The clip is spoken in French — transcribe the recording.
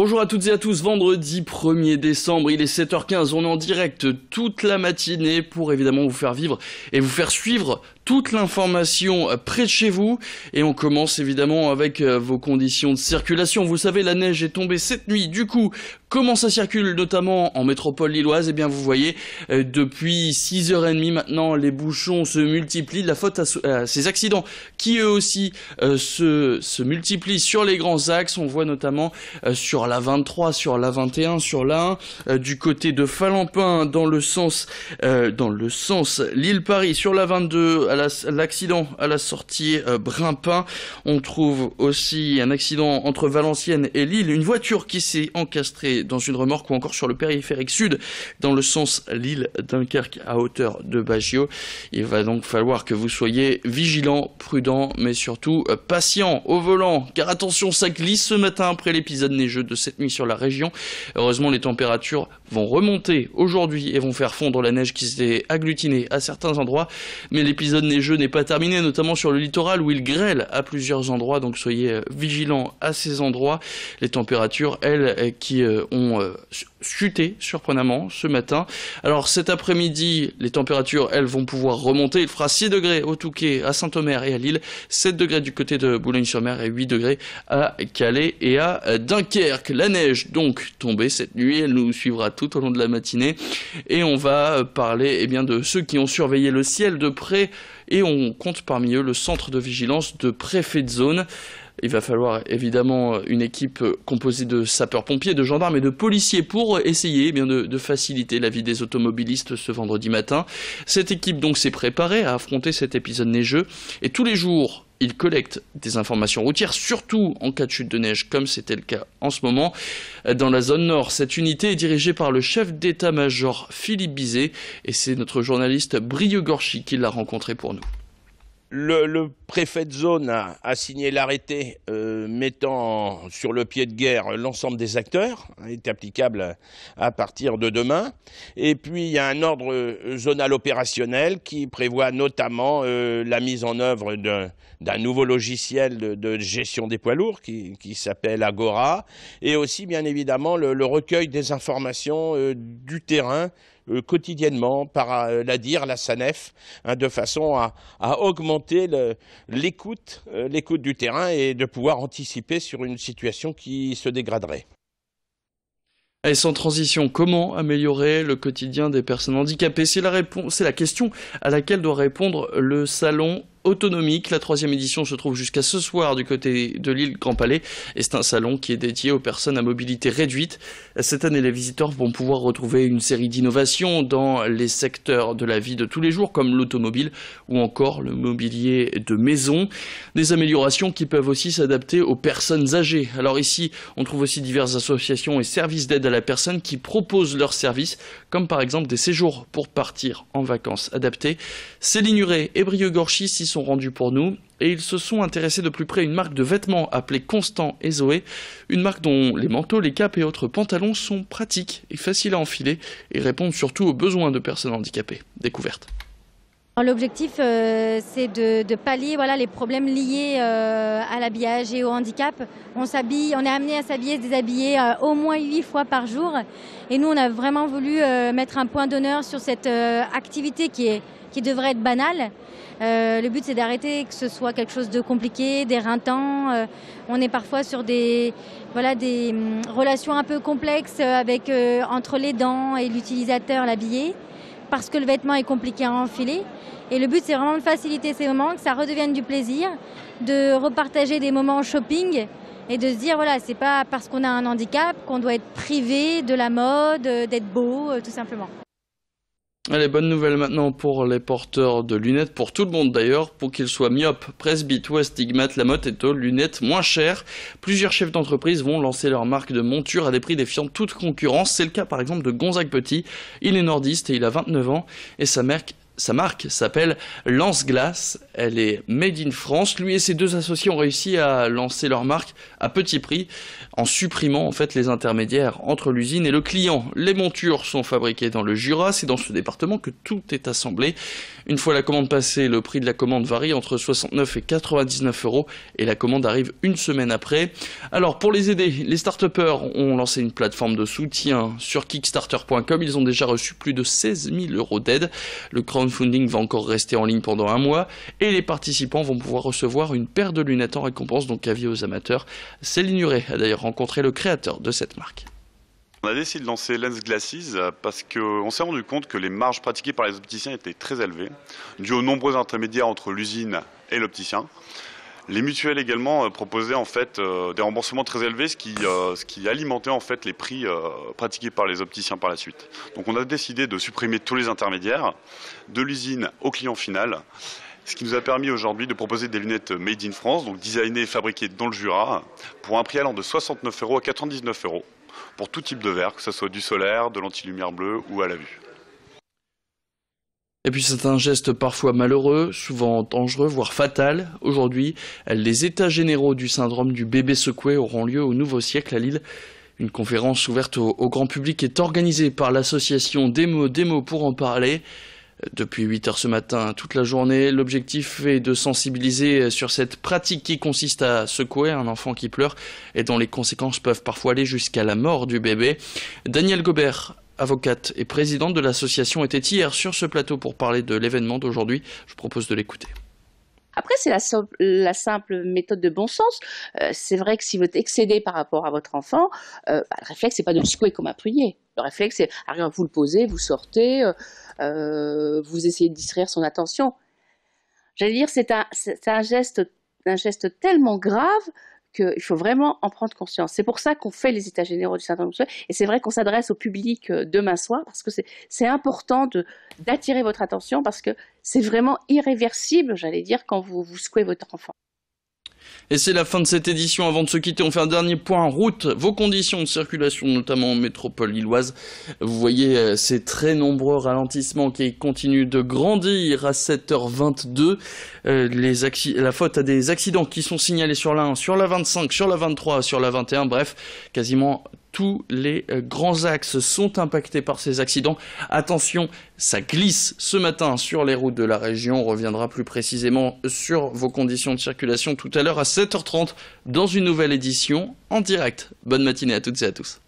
Bonjour à toutes et à tous, vendredi 1er décembre, il est 7h15, on est en direct toute la matinée pour évidemment vous faire vivre et vous faire suivre toute l'information près de chez vous. Et on commence évidemment avec vos conditions de circulation. Vous savez, la neige est tombée cette nuit, du coup, comment ça circule notamment en métropole lilloise? Eh bien vous voyez, depuis 6h30 maintenant, les bouchons se multiplient, la faute à ces accidents qui eux aussi se multiplient sur les grands axes. On voit notamment sur la 23, sur la 21, sur la 1, du côté de Falampin dans le sens Lille-Paris, sur la 22, l'accident à la sortie Brimpin. On trouve aussi un accident entre Valenciennes et Lille, une voiture qui s'est encastrée dans une remorque, ou encore sur le périphérique sud dans le sens Lille-Dunkerque à hauteur de Baggio. Il va donc falloir que vous soyez vigilants, prudents, mais surtout patients au volant, car attention, ça glisse ce matin après l'épisode neigeux de cette nuit sur la région. Heureusement, les températures vont remonter aujourd'hui et vont faire fondre la neige qui s'était agglutinée à certains endroits, mais l'épisode neigeux n'est pas terminé, notamment sur le littoral où il grêle à plusieurs endroits, donc soyez vigilants à ces endroits. Les températures, elles, qui ont chuté surprenamment ce matin. Alors cet après-midi, les températures, elles, vont pouvoir remonter. Il fera 6 degrés au Touquet, à Saint-Omer et à Lille, 7 degrés du côté de Boulogne-sur-Mer et 8 degrés à Calais et à Dunkerque. La neige donc tombée cette nuit, elle nous suivra tout au long de la matinée et on va parler de ceux qui ont surveillé le ciel de près, et on compte parmi eux le centre de vigilance de préfet de zone. Il va falloir évidemment une équipe composée de sapeurs-pompiers, de gendarmes et de policiers pour essayer de faciliter la vie des automobilistes ce vendredi matin. Cette équipe donc s'est préparée à affronter cet épisode neigeux et tous les jours, il collecte des informations routières, surtout en cas de chute de neige, comme c'était le cas en ce moment. Dans la zone nord, cette unité est dirigée par le chef d'état-major Philippe Bizet, et c'est notre journaliste Brieux Gorchy qui l'a rencontré pour nous. Le préfet de zone a signé l'arrêté mettant sur le pied de guerre l'ensemble des acteurs, est applicable à partir de demain. Et puis il y a un ordre zonal opérationnel qui prévoit notamment la mise en œuvre d'un nouveau logiciel de gestion des poids lourds qui s'appelle Agora, et aussi bien évidemment le recueil des informations du terrain quotidiennement par la SANEF, de façon à augmenter l'écoute du terrain et de pouvoir anticiper sur une situation qui se dégraderait. Et sans transition, comment améliorer le quotidien des personnes handicapées? C'est la question à laquelle doit répondre le salon autonomique. La 3e édition se trouve jusqu'à ce soir du côté de l'île Grand Palais, et c'est un salon qui est dédié aux personnes à mobilité réduite. Cette année, les visiteurs vont pouvoir retrouver une série d'innovations dans les secteurs de la vie de tous les jours, comme l'automobile ou encore le mobilier de maison. Des améliorations qui peuvent aussi s'adapter aux personnes âgées. Alors ici, on trouve aussi diverses associations et services d'aide à la personne qui proposent leurs services, comme par exemple des séjours pour partir en vacances adaptés. Céline Huret et Brieux Gorchy s'y sont rendus pour nous, et ils se sont intéressés de plus près à une marque de vêtements appelée Constant et Zoé, une marque dont les manteaux, les capes et autres pantalons sont pratiques et faciles à enfiler et répondent surtout aux besoins de personnes handicapées. Découverte. L'objectif, c'est de pallier les problèmes liés à l'habillage et au handicap. On est amené à s'habiller, se déshabiller au moins 8 fois par jour. Et nous, on a vraiment voulu mettre un point d'honneur sur cette activité qui devrait être banale. Le but, c'est d'arrêter que ce soit quelque chose de compliqué, d'éreintant. On est parfois sur des relations un peu complexes entre l'aidant et l'utilisateur, l'habillé, parce que le vêtement est compliqué à enfiler. Et le but, c'est vraiment de faciliter ces moments, que ça redevienne du plaisir, de repartager des moments shopping et de se dire, c'est pas parce qu'on a un handicap qu'on doit être privé de la mode, d'être beau, tout simplement. Allez, bonne nouvelle maintenant pour les porteurs de lunettes, pour tout le monde d'ailleurs, pour qu'ils soient myopes, presbytes ou astigmates, la mode est aux lunettes moins chères. Plusieurs chefs d'entreprise vont lancer leur marque de monture à des prix défiant toute concurrence. C'est le cas par exemple de Gonzague Petit. Il est nordiste et il a 29 ans et sa marque s'appelle Lance Glace. elle est made in France. Lui et ses deux associés ont réussi à lancer leur marque à petit prix en supprimant en fait les intermédiaires entre l'usine et le client. Les montures sont fabriquées dans le Jura, c'est dans ce département que tout est assemblé. Une fois la commande passée, le prix de la commande varie entre 69 et 99 € et la commande arrive une semaine après. Alors pour les aider, les start-upers ont lancé une plateforme de soutien sur kickstarter.com. Ils ont déjà reçu plus de 16 000 € d'aide. Le crowdfunding va encore rester en ligne pendant un mois et les participants vont pouvoir recevoir une paire de lunettes en récompense, donc avis aux amateurs. Céline Nuret a d'ailleurs rencontré le créateur de cette marque. On a décidé de lancer Lens Glasses parce qu'on s'est rendu compte que les marges pratiquées par les opticiens étaient très élevées, dues aux nombreux intermédiaires entre l'usine et l'opticien. Les mutuelles également proposaient en fait des remboursements très élevés, ce qui alimentait en fait les prix pratiqués par les opticiens par la suite. Donc on a décidé de supprimer tous les intermédiaires, de l'usine au client final. Ce qui nous a permis aujourd'hui de proposer des lunettes made in France, donc designées et fabriquées dans le Jura, pour un prix allant de 69 € à 99 € pour tout type de verre, que ce soit du solaire, de l'anti-lumière bleue ou à la vue. Et puis c'est un geste parfois malheureux, souvent dangereux, voire fatal. Aujourd'hui, les états généraux du syndrome du bébé secoué auront lieu au Nouveau Siècle à Lille. Une conférence ouverte au grand public est organisée par l'association Démo pour en parler. Depuis 8 h ce matin, toute la journée, l'objectif est de sensibiliser sur cette pratique qui consiste à secouer un enfant qui pleure et dont les conséquences peuvent parfois aller jusqu'à la mort du bébé. Danielle Gobert, avocate et présidente de l'association, était hier sur ce plateau pour parler de l'événement d'aujourd'hui. Je vous propose de l'écouter. Après, c'est la simple méthode de bon sens. C'est vrai que si vous êtes excédé par rapport à votre enfant, le réflexe, c'est pas de le secouer comme un prunier. Le réflexe, c'est vous le posez, vous sortez, vous essayez de distraire son attention. J'allais dire, c'est un geste tellement grave qu'il faut vraiment en prendre conscience. C'est pour ça qu'on fait les états généraux du syndrome secoué. Et c'est vrai qu'on s'adresse au public demain soir parce que c'est important d'attirer votre attention parce que c'est vraiment irréversible, j'allais dire, quand vous secouez votre enfant. Et c'est la fin de cette édition. Avant de se quitter, on fait un dernier point en route. Vos conditions de circulation, notamment en métropole lilloise. Vous voyez ces très nombreux ralentissements qui continuent de grandir à 7h22. La faute à des accidents qui sont signalés sur la 1, sur la 25, sur la 23, sur la 21. Bref, quasiment tous les grands axes sont impactés par ces accidents. Attention, ça glisse ce matin sur les routes de la région. On reviendra plus précisément sur vos conditions de circulation tout à l'heure à 7h30 dans une nouvelle édition en direct. Bonne matinée à toutes et à tous.